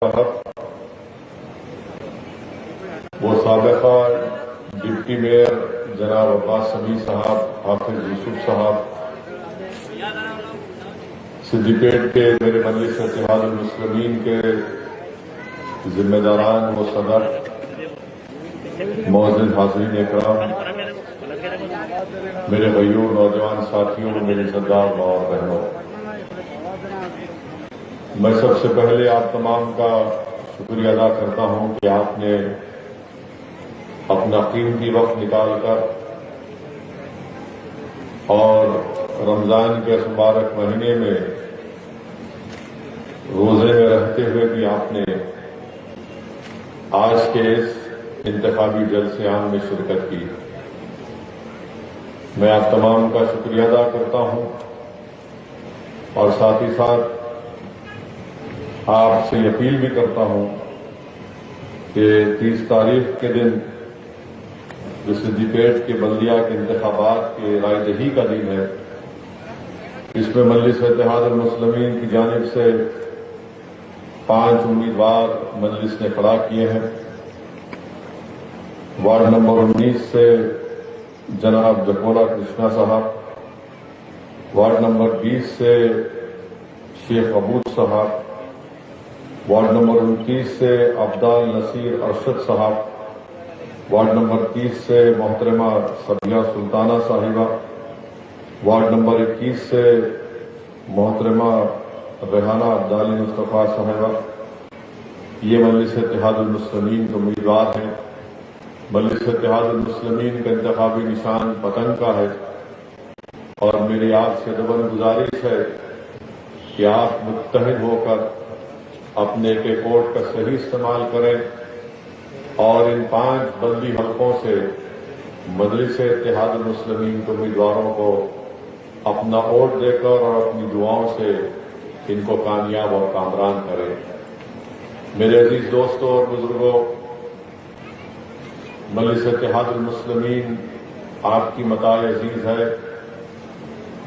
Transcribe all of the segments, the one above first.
صاحب، وہ سابقہ ڈپٹی میئر جناب عباس سمیع صاحب، حافظ یوسف صاحب، سندیکیٹ کے میرے مجلس اتحاد المسلمین کے ذمہ داران و صدر، معزز حاضرین اکرام، میرے غیور نوجوان ساتھیوں، میرے سردار اور بہنوں، میں سب سے پہلے آپ تمام کا شکریہ ادا کرتا ہوں کہ آپ نے اپنا قیمتی وقت نکال کر اور رمضان کے اس مبارک مہینے میں روزے میں رہتے ہوئے بھی آپ نے آج کے اس انتخابی جلسے عام میں شرکت کی۔ میں آپ تمام کا شکریہ ادا کرتا ہوں اور ساتھ ہی ساتھ آپ سے اپیل بھی کرتا ہوں کہ 30 تاریخ کے دن جو سندیکیٹ کے بلدیہ کے انتخابات کے رائے دہی کا دن ہے، اس میں مجلس اتحاد المسلمین کی جانب سے 5 امیدوار مجلس نے کھڑا کیے ہیں۔ وارڈ نمبر 19 سے جناب جکولا کرشنا صاحب، وارڈ نمبر 20 سے شیخ عبود صاحب، وارڈ نمبر 29 سے عبدال نصیر ارشد صاحب، وارڈ نمبر 30 سے محترمہ سبیہ سلطانہ صاحبہ، وارڈ نمبر 21 سے محترمہ ریحانہ عبدالی مصطفیٰ صاحبہ۔ یہ مجلس اتحاد المسلمین کے امیدوار ہیں۔ مجلس اتحاد المسلمین کا انتخابی نشان پتنگ کا ہے اور میری آپ سے دبن گزارش ہے کہ آپ متحد ہو کر اپنے ایک ایک ووٹ کا صحیح استعمال کریں اور ان 5 بلدی حلقوں سے مجلس اتحاد المسلمین کے امیدواروں کو اپنا ووٹ دے کر اور اپنی دعاؤں سے ان کو کامیاب اور کامران کریں۔ میرے عزیز دوستوں اور بزرگوں، مجلس اتحاد المسلمین آپ کی متاع عزیز ہے۔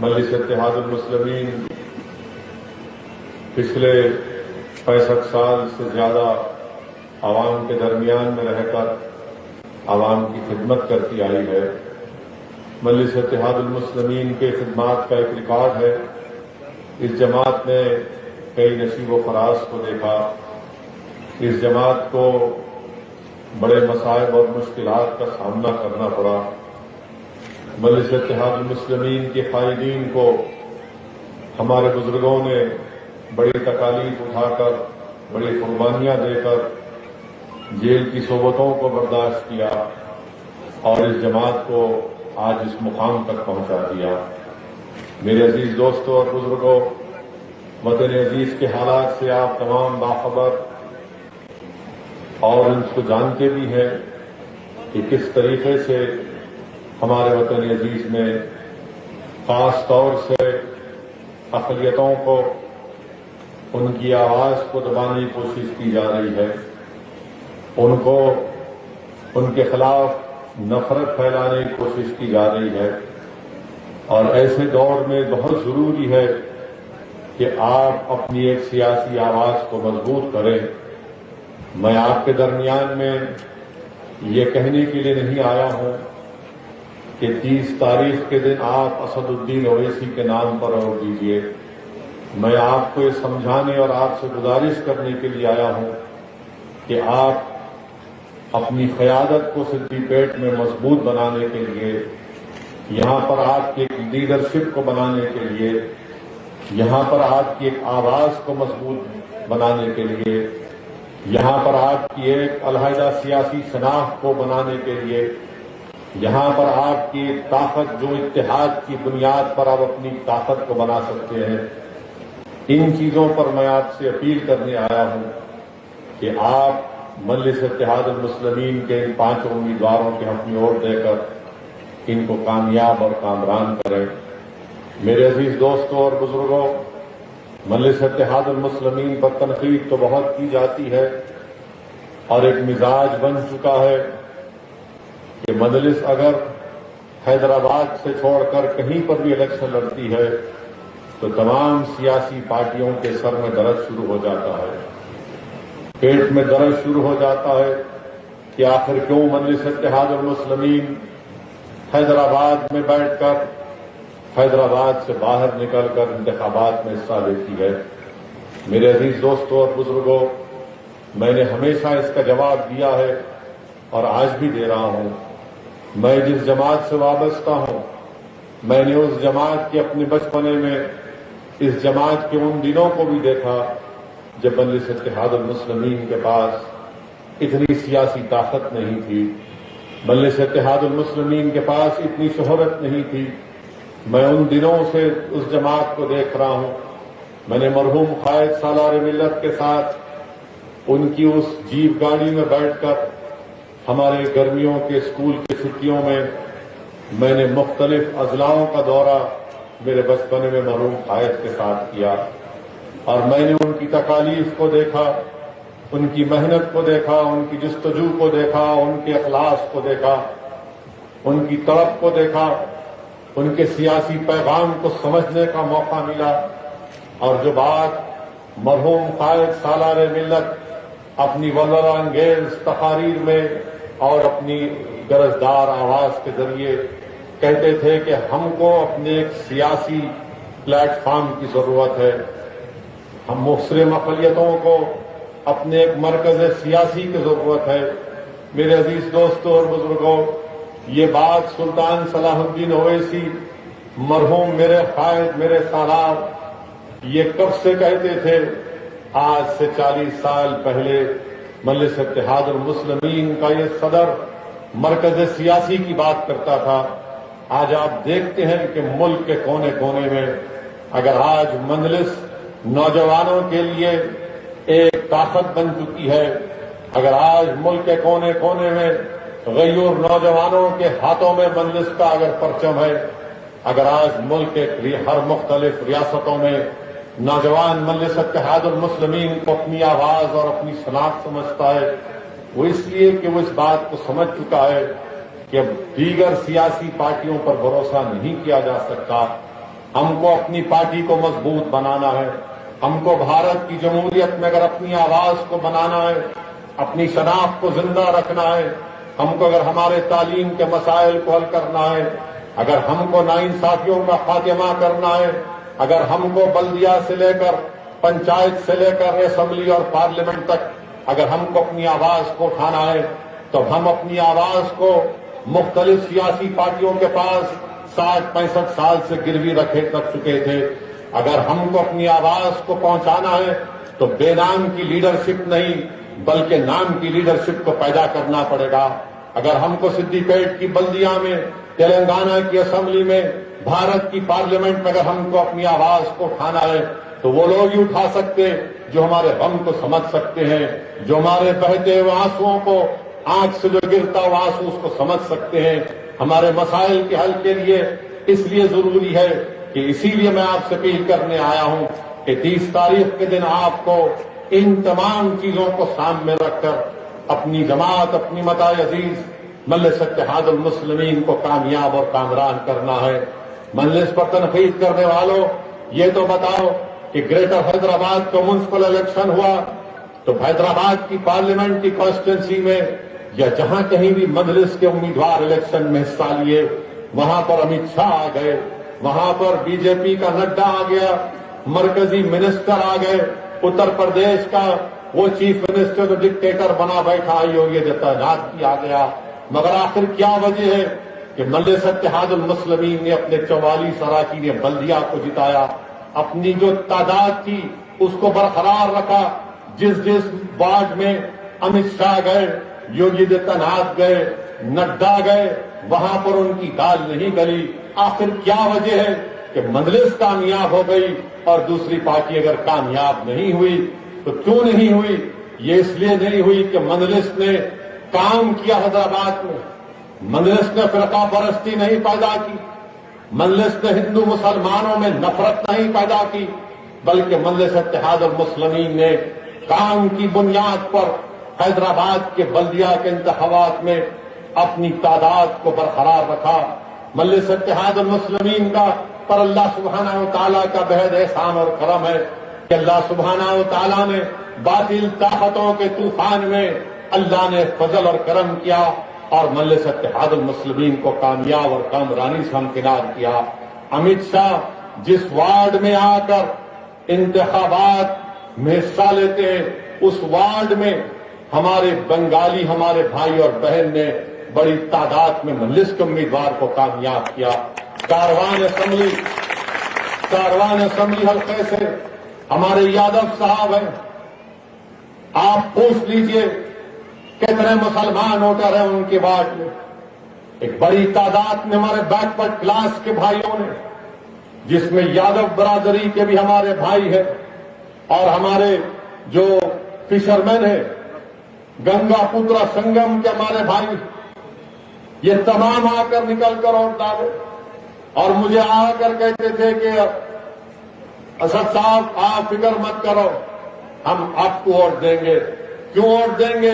مجلس اتحاد المسلمین پچھلے 65 سال سے زیادہ عوام کے درمیان میں رہ کر عوام کی خدمت کرتی آئی ہے۔ مجلس اتحاد المسلمین کے خدمات کا ایک ریکارڈ ہے۔ اس جماعت نے کئی نشیب و فراز کو دیکھا۔ اس جماعت کو بڑے مصائب اور مشکلات کا سامنا کرنا پڑا۔ مجلس اتحاد المسلمین کے قائدین کو ہمارے بزرگوں نے بڑی تکالیف اٹھا کر، بڑی قربانیاں دے کر جیل کی صحبتوں کو برداشت کیا اور اس جماعت کو آج اس مقام تک پہنچا دیا۔ میرے عزیز دوستوں اور بزرگوں، وطن عزیز کے حالات سے آپ تمام باخبر اور ان کو جانتے بھی ہیں کہ کس طریقے سے ہمارے وطن عزیز میں خاص طور سے اقلیتوں کو، ان کی آواز کو دبانے کی کوشش کی جا رہی ہے، ان کے خلاف نفرت پھیلانے کی کوشش کی جا رہی ہے، اور ایسے دور میں بہت ضروری ہے کہ آپ اپنی ایک سیاسی آواز کو مضبوط کریں۔ میں آپ کے درمیان میں یہ کہنے کے لیے نہیں آیا ہوں کہ 30 تاریخ کے دن آپ اسد الدین اویسی کے نام پر ووٹ دیجیے۔ میں آپ کو یہ سمجھانے اور آپ سے گزارش کرنے کے لیے آیا ہوں کہ آپ اپنی قیادت کو سندیکیٹ میں مضبوط بنانے کے لیے، یہاں پر آپ کی ایک لیڈرشپ کو بنانے کے لیے، یہاں پر آپ کی ایک آواز کو مضبوط بنانے کے لیے، یہاں پر آپ کی ایک علیحدہ سیاسی شناخت کو بنانے کے لیے، یہاں پر آپ کی ایک طاقت جو اتحاد کی بنیاد پر آپ اپنی طاقت کو بنا سکتے ہیں، ان چیزوں پر میں آپ سے اپیل کرنے آیا ہوں کہ آپ مجلس اتحاد المسلمین کے ان 5 امیدواروں کے اپنی ووٹ دے کر ان کو کامیاب اور کامران کریں۔ میرے عزیز دوستوں اور بزرگوں، مجلس اتحاد المسلمین پر تنقید تو بہت کی جاتی ہے اور ایک مزاج بن چکا ہے کہ مجلس اگر حیدرآباد سے چھوڑ کر کہیں پر بھی الیکشن لڑتی ہے تو تمام سیاسی پارٹیوں کے سر میں درد شروع ہو جاتا ہے۔ پیٹ میں درد شروع ہو جاتا ہے کہ آخر کیوں مجلس اتحاد المسلمین حیدرآباد میں بیٹھ کر حیدرآباد سے باہر نکل کر انتخابات میں حصہ لیتی ہے۔ میرے عزیز دوستوں اور بزرگوں، میں نے ہمیشہ اس کا جواب دیا ہے اور آج بھی دے رہا ہوں، میں جس جماعت سے وابستہ ہوں، میں نے اس جماعت کے اپنے بچپنے میں اس جماعت کے ان دنوں کو بھی دیکھا جب مجلس اتحاد المسلمین کے پاس اتنی سیاسی طاقت نہیں تھی، مجلس اتحاد المسلمین کے پاس اتنی شہرت نہیں تھی۔ میں ان دنوں سے اس جماعت کو دیکھ رہا ہوں۔ میں نے مرحوم قائد سالار ملت کے ساتھ ان کی اس جیپ گاڑی میں بیٹھ کر ہمارے گرمیوں کے اسکول کی چھٹیوں میں نے مختلف اضلاعوں کا دورہ میرے بچپنے میں مرحوم قائد کے ساتھ کیا، اور میں نے ان کی تکالیف کو دیکھا، ان کی محنت کو دیکھا، ان کی جستجو کو دیکھا، ان کے اخلاص کو دیکھا، ان کی طلب کو دیکھا، ان کے سیاسی پیغام کو سمجھنے کا موقع ملا۔ اور جو بات مرحوم قائد سالار ملت اپنی ولولہ انگیز تقاریر میں اور اپنی گرجدار آواز کے ذریعے کہتے تھے کہ ہم کو اپنے ایک سیاسی پلیٹ فارم کی ضرورت ہے، ہم محسرم اقلیتوں کو اپنے ایک مرکز سیاسی کی ضرورت ہے۔ میرے عزیز دوستوں اور بزرگوں، یہ بات سلطان صلاح الدین اویسی مرحوم میرے قائد میرے سالار یہ کب سے کہتے تھے؟ آج سے 40 سال پہلے مجلس اتحاد المسلمین کا یہ صدر مرکز سیاسی کی بات کرتا تھا۔ آج آپ دیکھتے ہیں کہ ملک کے کونے کونے میں اگر آج مجلس نوجوانوں کے لیے ایک طاقت بن چکی ہے، اگر آج ملک کے کونے کونے میں غیور نوجوانوں کے ہاتھوں میں مجلس کا اگر پرچم ہے، اگر آج ملک کے ہر مختلف ریاستوں میں نوجوان مجلس اتحاد المسلمین کو اپنی آواز اور اپنی شناخت سمجھتا ہے، وہ اس لیے کہ وہ اس بات کو سمجھ چکا ہے کہ اب دیگر سیاسی پارٹیوں پر بھروسہ نہیں کیا جا سکتا۔ ہم کو اپنی پارٹی کو مضبوط بنانا ہے، ہم کو بھارت کی جمہوریت میں اگر اپنی آواز کو بنانا ہے، اپنی شناخت کو زندہ رکھنا ہے، ہم کو اگر ہمارے تعلیم کے مسائل کو حل کرنا ہے، اگر ہم کو ناانصافیوں کا خاتمہ کرنا ہے، اگر ہم کو بلدیہ سے لے کر پنچایت سے لے کر اسمبلی اور پارلیمنٹ تک اگر ہم کو اپنی آواز کو اٹھانا ہے، تو ہم اپنی آواز کو مختلف سیاسی پارٹیوں کے پاس 60-65 سال سے گروی رکھ چکے تھے۔ اگر ہم کو اپنی آواز کو پہنچانا ہے تو بے نام کی لیڈرشپ نہیں بلکہ نام کی لیڈرشپ کو پیدا کرنا پڑے گا۔ اگر ہم کو سدی پیٹ کی بلدیہ میں، تلنگانہ کی اسمبلی میں، بھارت کی پارلیمنٹ میں اگر ہم کو اپنی آواز کو اٹھانا ہے تو وہ لوگ ہی اٹھا سکتے جو ہمارے غم کو سمجھ سکتے ہیں، جو ہمارے بہتے ہوئے آنسوؤں کو، آنکھ سے جو گرتا ہوا آنسو اس کو سمجھ سکتے ہیں۔ ہمارے مسائل کے حل کے لیے اس لیے ضروری ہے کہ اسی لیے میں آپ سے اپیل کرنے آیا ہوں کہ 30 تاریخ کے دن آپ کو ان تمام چیزوں کو سامنے رکھ کر اپنی جماعت، اپنی متاع عزیز مجلس اتحاد المسلمین کو کامیاب اور کامران کرنا ہے۔ مجلس پر تنقید کرنے والوں، یہ تو بتاؤ کہ گریٹر حیدرآباد کا میونسپل الیکشن ہوا تو حیدرآباد کی پارلیمنٹ کی کانسٹیٹوئنسی میں یا جہاں کہیں بھی مجلس کے امیدوار الیکشن میں حصہ لیے، وہاں پر امت شاہ آ گئے، وہاں پر بی جے پی کا نڈا آ گیا، مرکزی منسٹر آ گئے، اتر پردیش کا وہ چیف منسٹر جو ڈکٹیٹر بنا بیٹھا یوگی آدتیہ ناتھ بھی آ گیا۔ مگر آخر کیا وجہ ہے کہ مجلس اتحاد المسلمین نے اپنے 44 اراکین بلدیہ کو جتایا، اپنی جو تعداد تھی اس کو برقرار رکھا۔ جس جس وارڈ میں امت شاہ گئے، یوگی آدتیہ ناتھ گئے، نڈا گئے، وہاں پر ان کی دال نہیں گلی۔ آخر کیا وجہ ہے کہ مجلس کامیاب ہو گئی اور دوسری پارٹی اگر کامیاب نہیں ہوئی تو کیوں نہیں ہوئی؟ یہ اس لیے نہیں ہوئی کہ مجلس نے کام کیا حیدرآباد میں، مجلس نے فرقہ پرستی نہیں پیدا کی، مجلس نے ہندو مسلمانوں میں نفرت نہیں پیدا کی، بلکہ مجلس اتحاد المسلمین نے کام کی بنیاد پر حیدرآباد کے بلدیہ کے انتخابات میں اپنی تعداد کو برقرار رکھا۔ مجلس اتحاد المسلمین کا پر اللہ سبحانہ و تعالیٰ کا بہت احسان اور کرم ہے کہ اللہ سبحانہ و تعالیٰ نے باطل طاقتوں کے طوفان میں اللہ نے فضل اور کرم کیا اور مجلس اتحاد المسلمین کو کامیاب اور کامرانی سے ہمکنار کیا۔ امت شاہ جس وارڈ میں آ کر انتخابات میں حصہ لیتے ہیں، اس وارڈ میں ہمارے بنگالی ہمارے بھائی اور بہن نے بڑی تعداد میں مجلس کے امیدوار کو کامیاب کیا۔ کاروان اسمبلی حلقے سے ہمارے یادو صاحب ہیں، آپ پوچھ لیجئے کتنے مسلمان ووٹر ہیں ان کے وارڈ میں۔ ایک بڑی تعداد میں ہمارے بیک ورڈ کلاس کے بھائیوں نے، جس میں یادو برادری کے بھی ہمارے بھائی ہیں اور ہمارے جو فشرمین ہیں، گنگا پترا سنگم کے ہمارے بھائی، یہ تمام آ کر نکل کر ووٹ ڈالے اور مجھے آ کر کہتے تھے کہ اسد صاحب آپ فکر مت کرو، ہم آپ کو ووٹ دیں گے۔ کیوں ووٹ دیں گے؟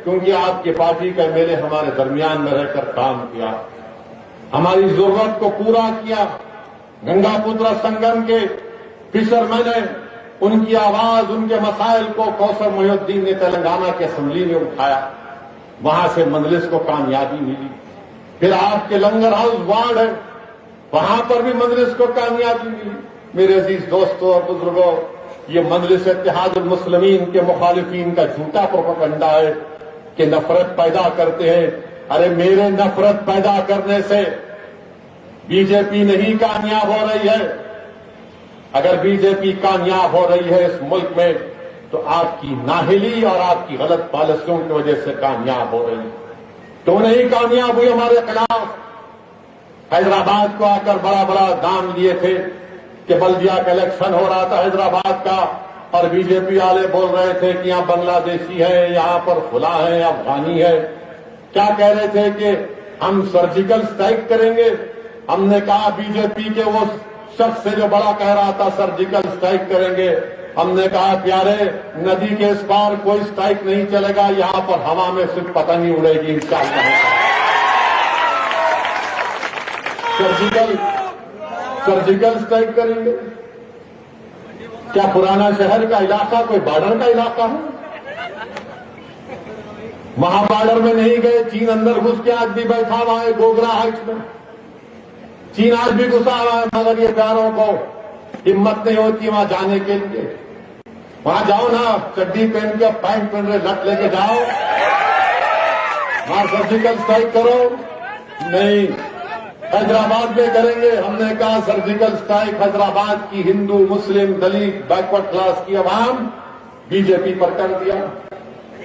کیونکہ آپ کی پارٹی کا ایم ایل اے ہمارے درمیان میں رہ کر کام کیا، ہماری ضرورت کو پورا کیا۔ گنگا پترا سنگم کے فشرمین ہیں، ان کی آواز، ان کے مسائل کو کوثر محی الدین نے تلنگانہ کی اسمبلی میں اٹھایا، وہاں سے مجلس کو کامیابی ملی۔ پھر آپ کے لنگر ہاؤس وارڈ ہے، وہاں پر بھی مجلس کو کامیابی ملی۔ میرے عزیز دوستوں اور بزرگوں، یہ مجلس اتحاد المسلمین کے مخالفین کا جھوٹا پروپیگنڈا ہے کہ نفرت پیدا کرتے ہیں۔ ارے میرے نفرت پیدا کرنے سے بی جے پی نہیں کامیاب ہو رہی ہے۔ اگر بی جے پی کامیاب ہو رہی ہے اس ملک میں تو آپ کی نااہلی اور آپ کی غلط پالیسیوں کی وجہ سے کامیاب ہو رہی ہے۔ تو نہیں کامیاب ہوئی ہمارے خلاف۔ حیدرآباد کو آ کر بڑا بڑا دام لیے تھے کہ بلدیہ کا الیکشن ہو رہا تھا حیدرآباد کا، اور بی جے پی والے بول رہے تھے کہ یہاں بنگلہ دیشی ہے، یہاں پر فلاں ہے، افغانی ہے۔ کیا کہہ رہے تھے کہ ہم سرجیکل اسٹرائک کریں گے۔ ہم نے کہا بی جے پی کے وہ شخص سے جو بڑا کہہ رہا تھا سرجیکل اسٹرائک کریں گے، ہم نے کہا پیارے ندی کے اس پار کوئی اسٹرائک نہیں چلے گا، یہاں پر ہوا میں صرف پتنگ ہی اڑے گی انشاءاللہ۔ سرجیکل اسٹرائک کریں گے۔ کیا پرانا شہر کا علاقہ کوئی بارڈر کا علاقہ ہے؟ وہاں بارڈر میں نہیں گئے، چین اندر گھس کے آج بھی بیٹھا ہوا ہے گوگرا ہائٹس میں، چین آج بھی گھسا ہوا ہے، مگر یہ پیاروں کو ہمت نہیں ہوتی وہاں جانے کے لیے۔ وہاں جاؤ نا، چڈی پہن کے پینٹ پہن رہے لٹ لے کے جاؤ، وہاں سرجیکل اسٹرائک کرو۔ نہیں، حیدرآباد میں کریں گے۔ ہم نے کہا سرجیکل اسٹرائک حیدرآباد کی ہندو مسلم دلت بیک ورڈ کلاس کی عوام بی جے پی پر کر دیا۔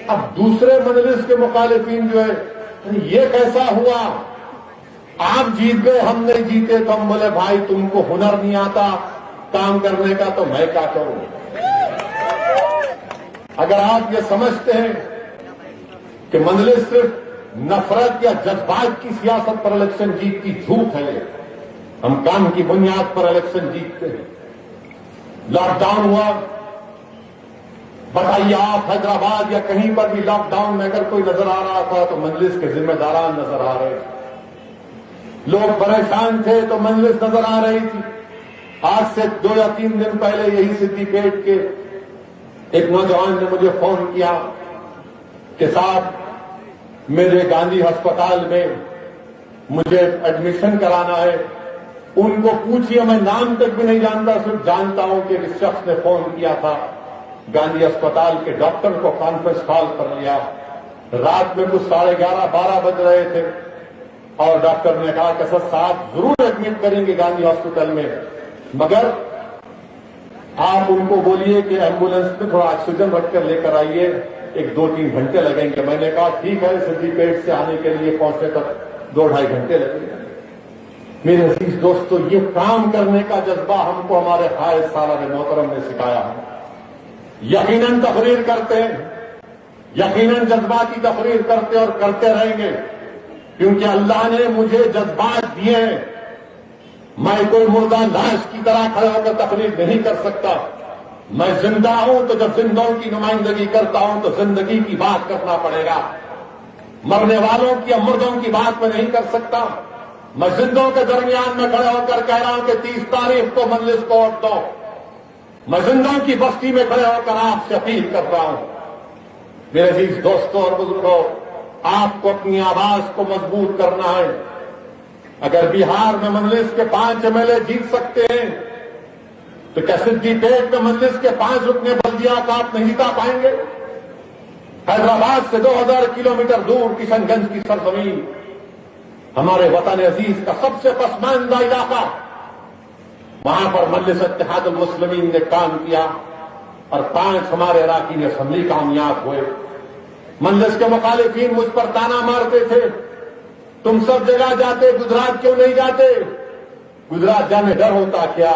اب دوسرے مجلس کے مخالفین جو ہے، یہ کیسا ہوا؟ آپ جیت گئے، ہم نہیں جیتے، تو ہم بولے بھائی تم کو ہنر نہیں آتا کام کرنے کا تو میں کیا کروں؟ اگر آپ یہ سمجھتے ہیں کہ مجلس صرف نفرت یا جذبات کی سیاست پر الیکشن جیتتی، جھوٹ ہے یہ۔ ہم کام کی بنیاد پر الیکشن جیتتے ہیں۔ لاک ڈاؤن ہوا، بتائیے آپ حیدرآباد یا کہیں پر بھی لاک ڈاؤن میں اگر کوئی نظر آ رہا تھا تو مجلس کے ذمہ داران نظر آ رہے تھے۔ لوگ پریشان تھے تو مجلس نظر آ رہی تھی۔ آج سے 2 یا 3 دن پہلے یہی سدھی پیٹ کے ایک نوجوان نے مجھے فون کیا کہ صاحب میرے گاندھی ہسپتال میں مجھے ایڈمیشن کرانا ہے۔ ان کو پوچھئے، میں نام تک بھی نہیں جانتا، صرف جانتا ہوں کہ اس شخص نے فون کیا تھا، گاندھی ہسپتال کے ڈاکٹر کو کانفرنس کال کر لیا، رات میں کچھ 11:30 12 بج رہے تھے، اور ڈاکٹر نے کہا کہ سر صاحب ضرور ایڈمٹ کریں گے گاندھی ہاسپٹل میں، مگر آپ ان کو بولیے کہ ایمبولینس میں تھوڑا آکسیجن رکھ کر لے کر آئیے، 1-2-3 گھنٹے لگیں گے۔ میں نے کہا ٹھیک ہے، سدھی پیٹ سے آنے کے لیے پہنچنے تک 2-2.5 گھنٹے لگیں گے۔ میرے عزیز دوستو، یہ کام کرنے کا جذبہ ہم کو ہمارے قائد سالار محترم نے سکھایا ہے۔ یقیناً تقریر کرتے ہیں، یقیناً جذباتی تقریر کرتے اور کرتے رہیں گے، کیونکہ اللہ نے مجھے جذبات دیے ہیں۔ میں کوئی مردہ لاش کی طرح کھڑے ہو کر تقریر نہیں کر سکتا۔ میں زندہ ہوں تو جب زندوں کی نمائندگی کرتا ہوں تو زندگی کی بات کرنا پڑے گا۔ مرنے والوں کی یا مردوں کی بات میں نہیں کر سکتا۔ میں زندوں کے درمیان میں کھڑے ہو کر کہہ رہا ہوں کہ 30 تاریخ کو مجلس کو ووٹ دو۔ میں زندوں کی بستی میں کھڑے ہو کر آپ سے اپیل کر رہا ہوں، میرے عزیز دوستوں اور بزرگوں، آپ کو اپنی آواز کو مضبوط کرنا ہے۔ اگر بہار میں مجلس کے 5 MLA جیت سکتے ہیں تو کیا سدی پیٹ میں مجلس کے 5 رکن بلدیات آپ نہیں جتا پائیں گے؟ حیدرآباد سے 2000 کلومیٹر دور کشن گنج کی سرزمین، ہمارے وطن عزیز کا سب سے پسماندہ علاقہ، وہاں پر مجلس اتحاد المسلمین نے کام کیا اور 5 ہمارے اراکین اسمبلی کامیاب ہوئے۔ مجلس کے مخالفین مجھ پر تانا مارتے تھے، تم سب جگہ جاتے، گجرات کیوں نہیں جاتے؟ گجرات جانے ڈر ہوتا کیا؟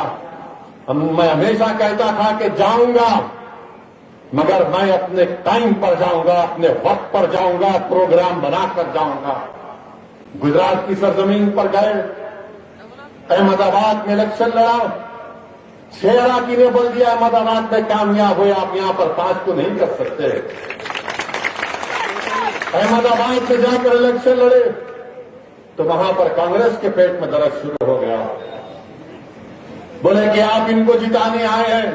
میں ہمیشہ کہتا تھا کہ جاؤں گا، مگر میں اپنے ٹائم پر جاؤں گا، اپنے وقت پر جاؤں گا، پروگرام بنا کر جاؤں گا۔ گجرات کی سرزمین پر گئے، احمد آباد میں الیکشن لڑا، 6 اراکین بلدیہ احمد آباد میں کامیاب ہوئے۔ آپ یہاں پر 5 کو نہیں کر سکتے۔ احمد آباد سے جا کر الیکشن لڑے تو وہاں پر کانگریس کے پیٹ میں درد شروع ہو گیا، بولے کہ آپ ان کو جتانے آئے ہیں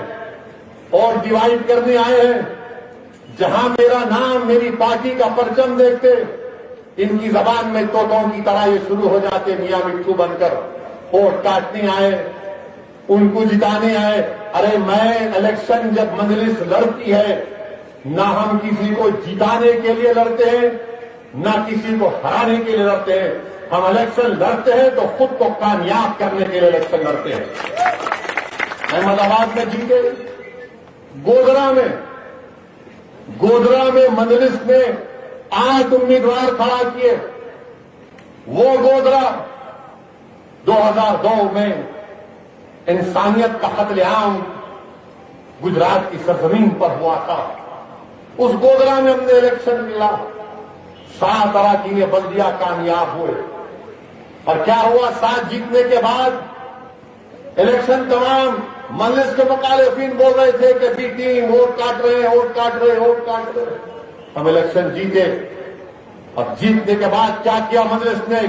اور ڈیوائڈ کرنے آئے ہیں۔ جہاں میرا نام، میری پارٹی کا پرچم دیکھتے، ان کی زبان میں طوطوں کی طرح یہ شروع ہو جاتے، میاں مٹھو بن کر ووٹ کاٹنے آئے، ان کو جتانے آئے۔ ارے میں الیکشن جب مجلس لڑتی ہے، نہ ہم کسی کو جتانے کے لیے لڑتے ہیں، نہ کسی کو ہرانے کے لیے لڑتے ہیں۔ ہم الیکشن لڑتے ہیں تو خود کو کامیاب کرنے کے لیے الیکشن لڑتے ہیں۔ احمد آباد میں جیتے، گودرا میں مجلس نے 8 امیدوار کھڑا کیے۔ وہ گودرا 2002 میں انسانیت کا قتل عام گجرات کی سرزمین پر ہوا تھا۔ اس گودرا میں ہم نے الیکشن ملا، 7 اراکین بلدیہ کامیاب ہوئے۔ اور کیا ہوا؟ 7 جیتنے کے بعد الیکشن تمام، مجلس کے مخالفین بول رہے تھے کہ بی ٹیم ووٹ کاٹ رہے ہیں، ووٹ کاٹ رہے ہیں، ووٹ کاٹ رہے ہیں۔ ہم الیکشن جیتے، اور جیتنے کے بعد کیا کیا مجلس نے؟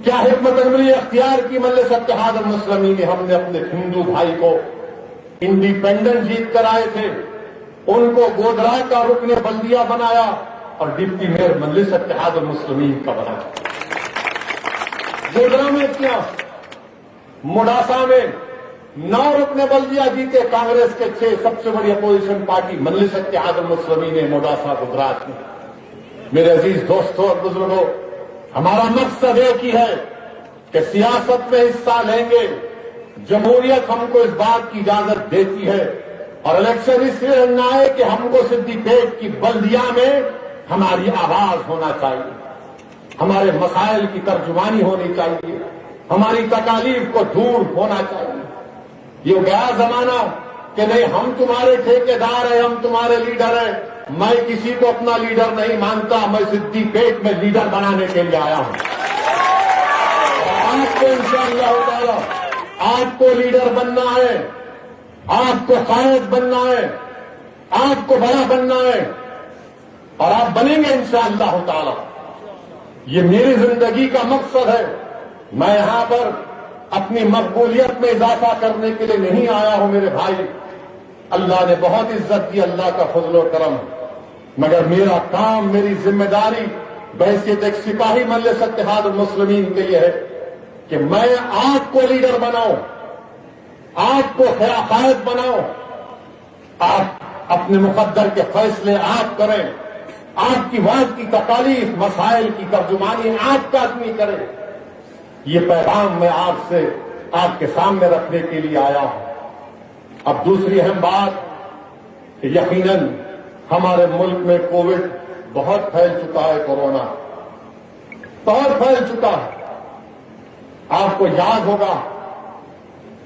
کیا حکمت عملی اختیار کی مجلس اتحاد المسلمین نے؟ ہم نے اپنے ہندو بھائی کو انڈیپینڈنٹ جیت کر آئے تھے، ان کو گودرا کا رکن بلدیہ بنایا اور ڈپٹی میئر مجلس اتحاد المسلمین کا بنایا۔ گودرا میں کیا، موڈاسا میں 9 رکن بلدیہ جیتے، کانگریس کے 6، سب سے بڑی اپوزیشن پارٹی مجلس اتحاد المسلمین نے موڈاسا گجرات میں۔ میرے عزیز دوستوں اور بزرگوں، ہمارا مقصد ایک ہی ہے کہ سیاست میں حصہ لیں گے۔ جمہوریت ہم کو اس بات کی اجازت دیتی ہے، اور الیکشن اس لیے لڑنا ہے کہ ہم کو سدی پیٹ کی بلدیہ میں ہماری آواز ہونا چاہیے، ہمارے مسائل کی ترجمانی ہونی چاہیے، ہماری تکالیف کو دور ہونا چاہیے۔ یہ گیا زمانہ کہ نہیں ہم تمہارے ٹھیکیدار ہیں، ہم تمہارے لیڈر ہیں۔ میں کسی کو اپنا لیڈر نہیں مانتا، میں سدی پیٹ میں لیڈر بنانے کے لیے آیا ہوں۔ آپ کو انشاءاللہ تعالی آپ کو لیڈر بننا ہے، آپ کو قائد بننا ہے، آپ کو بڑا بننا ہے، اور آپ بنیں گے انشاءاللہ تعالی۔ یہ میری زندگی کا مقصد ہے۔ میں یہاں پر اپنی مقبولیت میں اضافہ کرنے کے لیے نہیں آیا ہوں میرے بھائی، اللہ نے بہت عزت دی، اللہ کا فضل و کرم، مگر میرا کام، میری ذمہ داری بحیثیت ایک سپاہی مجلس اتحاد المسلمین کے لیے ہے کہ میں آپ کو لیڈر بناؤں، آپ کو قائد بناؤں، آپ اپنے مقدر کے فیصلے آپ کریں، آپ کی وقت کی تکالیف، مسائل کی ترجمانی آپ کا آدمی کرے۔ یہ پیغام میں آپ کے سامنے رکھنے کے لیے آیا ہوں۔ اب دوسری اہم بات، یقیناً ہمارے ملک میں کووڈ بہت پھیل چکا ہے، کورونا بہت پھیل چکا ہے۔ آپ کو یاد ہوگا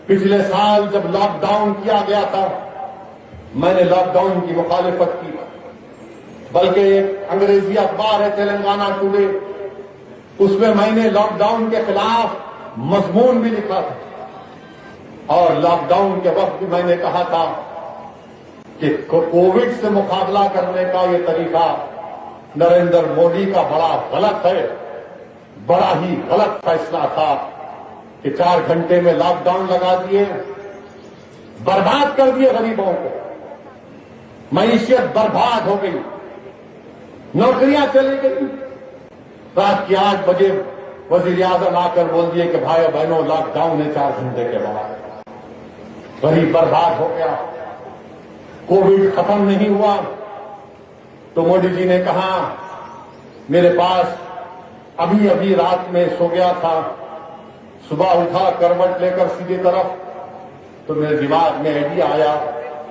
پچھلے سال جب لاک ڈاؤن کیا گیا تھا، میں نے لاک ڈاؤن کی مخالفت کی، بلکہ ایک انگریزی اخبار ہے تلنگانہ ٹوڈے، اس میں نے لاک ڈاؤن کے خلاف مضمون بھی لکھا تھا، اور لاک ڈاؤن کے وقت بھی میں نے کہا تھا کہ کووڈ سے مقابلہ کرنے کا یہ طریقہ نریندر مودی کا بڑا غلط ہے، بڑا ہی غلط فیصلہ تھا کہ 4 گھنٹے میں لاک ڈاؤن لگا دیے، برباد کر دیے غریبوں کو، معیشت برباد ہو گئی، نوکریاں چلی گئی۔ رات کی 8 بجے وزیر اعظم آ کر بول دیے کہ بھائیو بہنوں لاک ڈاؤن ہے 4 گھنٹے کے بعد۔ غریب برباد ہو گیا، کووڈ ختم نہیں ہوا تو مودی جی نے کہا میرے پاس ابھی ابھی رات میں سو گیا تھا، صبح اٹھا کروٹ لے کر سیدھی طرف تو میرے دماغ میں آئیڈیا آیا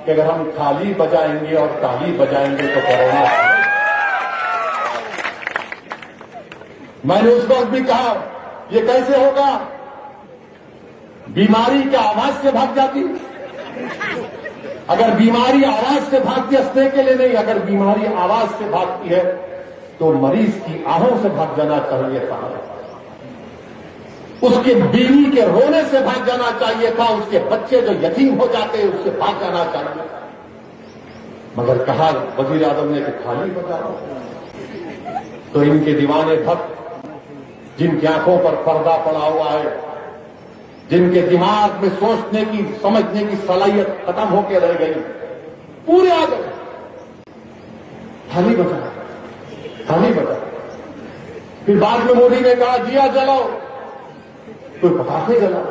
کہ اگر ہم تھالی بجائیں گے اور تالی بجائیں گے تو کورونا۔ میں نے اس وقت بھی کہا یہ کیسے ہوگا؟ بیماری کیا آواز سے بھاگ جاتی؟ اگر بیماری آواز سے بھاگتی ہنسنے کے لیے نہیں، اگر بیماری آواز سے بھاگتی ہے تو مریض کی آہوں سے بھاگ جانا چاہیے تھا، اس کے بیوی کے رونے سے بھاگ جانا چاہیے تھا، اس کے بچے جو یتیم ہو جاتے اس سے بھاگ جانا چاہیے تھا، مگر کہا وزیر اعظم نے کہ تھالی بجاؤ۔ تو ان کے دیوانے بھکت جن کی آنکھوں پر پردہ پڑا ہوا ہے، جن کے دماغ میں سوچنے کی سمجھنے کی صلاحیت ختم ہو کے رہ گئی، پورے آ گئے تھالی بجا، تھالی بجا۔ پھر بعد میں مودی نے کہا دیا جلاؤ، کوئی پٹاخے جلا،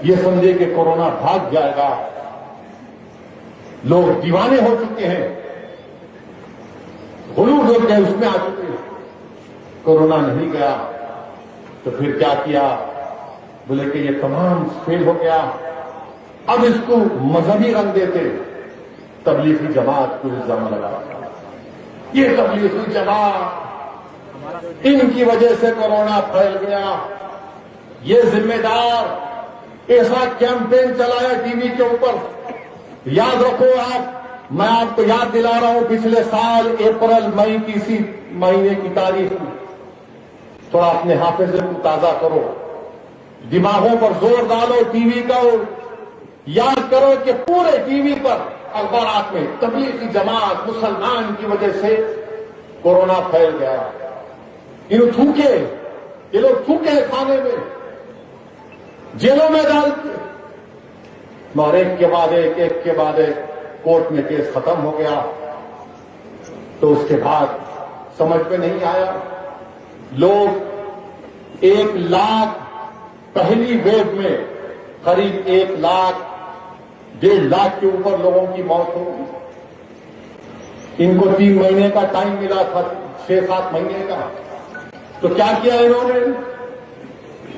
یہ سمجھے کہ کورونا بھاگ جائے گا۔ لوگ دیوانے ہو چکے ہیں، غلو جو کہ اس میں آ چکے ہیں۔ کورونا نہیں گیا تو پھر کیا کیا؟ بولے کہ یہ تمام فیل ہو گیا، اب اس کو مذہبی رنگ دیتے، تبلیغی جماعت کو الزام لگا، یہ تبلیغی جماعت ان کی وجہ سے کورونا پھیل گیا، یہ ذمہ دار، ایسا کیمپین چلایا ٹی وی کے اوپر۔ یاد رکھو آپ، میں آپ کو یاد دلا رہا ہوں پچھلے سال اپریل مئی کی اسی مہینے کی تاریخ، تھوڑا اپنے حافظے کو تازہ کرو، دماغوں پر زور ڈالو ٹی وی کا، یاد کرو کہ پورے ٹی وی پر اخبارات میں تبلیغی جماعت مسلمان کی وجہ سے کورونا پھیل گیا، یہ لوگ تھوکے کھانے میں، جیلوں میں ڈالتے، اور ایک کے بعد ایک کورٹ میں کیس ختم ہو گیا۔ تو اس کے بعد سمجھ میں نہیں آیا، لوگ 1 لاکھ پہلی ویو میں قریب 1 لاکھ 1.5 لاکھ کے اوپر لوگوں کی موت ہو گئی۔ ان کو 3 مہینے کا ٹائم ملا تھا، 6-7 مہینے کا، تو کیا کیا انہوں نے؟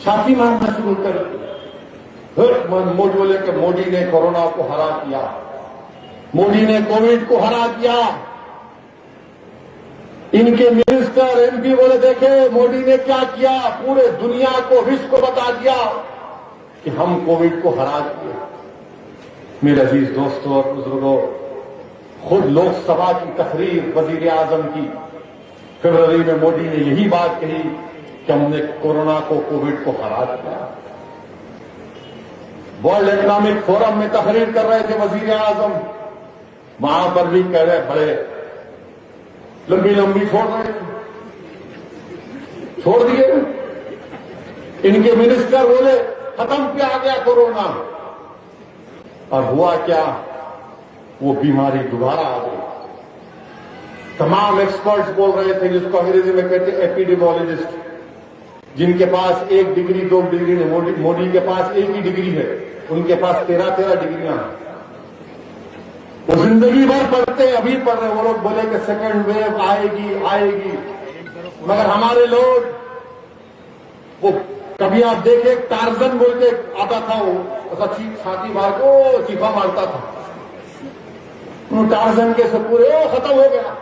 چھاتی مارنا شروع کر دی۔ موڈی بولے کہ مودی نے کورونا کو ہرا دیا، مودی نے کووڈ کو ہرا دیا۔ ان کے منسٹر ایم پی بولے دیکھے مودی نے کیا کیا، پورے دنیا کو وشو کو بتا دیا کہ ہم کووڈ کو ہرا دیے۔ میرے عزیز دوستوں اور بزرگوں، خود لوک سبھا کی تقریر وزیر اعظم کی فروری میں مودی نے یہی بات کہی کہ ہم نے کورونا کو کووڈ کو ہرا دیا۔ ورلڈ اکنامک فورم میں تقریر کر رہے تھے وزیر اعظم، وہاں پر بھی کہہ رہے بڑے لمبی چھوڑ رہے تھے، چھوڑ دیے۔ ان کے منسٹر بولے ختم کیا آ گیا کورونا، اور ہوا کیا؟ وہ بیماری دوبارہ آ گئی۔ تمام ایکسپرٹس بول رہے تھے، جس کو انگریزی میں کہتے ہیں ایپیڈیمولوجسٹ، جن کے پاس 1 ڈگری 2 ڈگری نہیں، مودی کے پاس 1 ہی ڈگری ہے، ان کے پاس 13 ڈگریاں ہیں۔ وہ زندگی بھر پڑھتے ہیں، ابھی پڑھ رہے ہیں، وہ لوگ بولے کہ سیکنڈ ویو آئے گی، مگر ہمارے لوگ، وہ کبھی آپ دیکھیں ٹارزن بول کے آتا تھا، وہ ایسا چھاتی مار کو چیخا مارتا تھا، ٹارزن کے سے پورے ختم ہو گیا،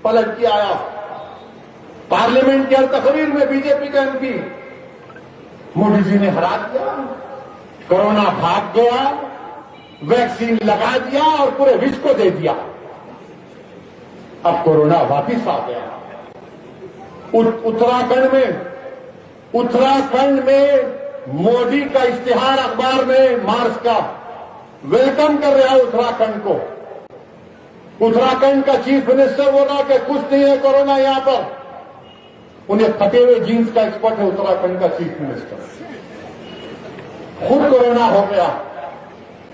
پلٹ کے آیا۔ پارلیمنٹ کی ہر تقریر میں بی جے پی کا ایم پی، مودی جی نے ہرا دیا، کورونا بھاگ گیا، ویکسین لگا دیا اور پورے وشو کو دے دیا۔ اب کورونا واپس آ گیا۔ اتراکھنڈ میں مودی کا اشتہار اخبار میں مارچ کا ویلکم کر رہا ہے اتراکھنڈ کو۔ اتراکھنڈ کا چیف منسٹر بول رہا کہ کچھ نہیں ہے کورونا یہاں پر۔ انہیں پھٹے ہوئے جینس کا ایکسپرٹ ہے اتراکھنڈ کا چیف منسٹر، خود کورونا ہو گیا۔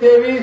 23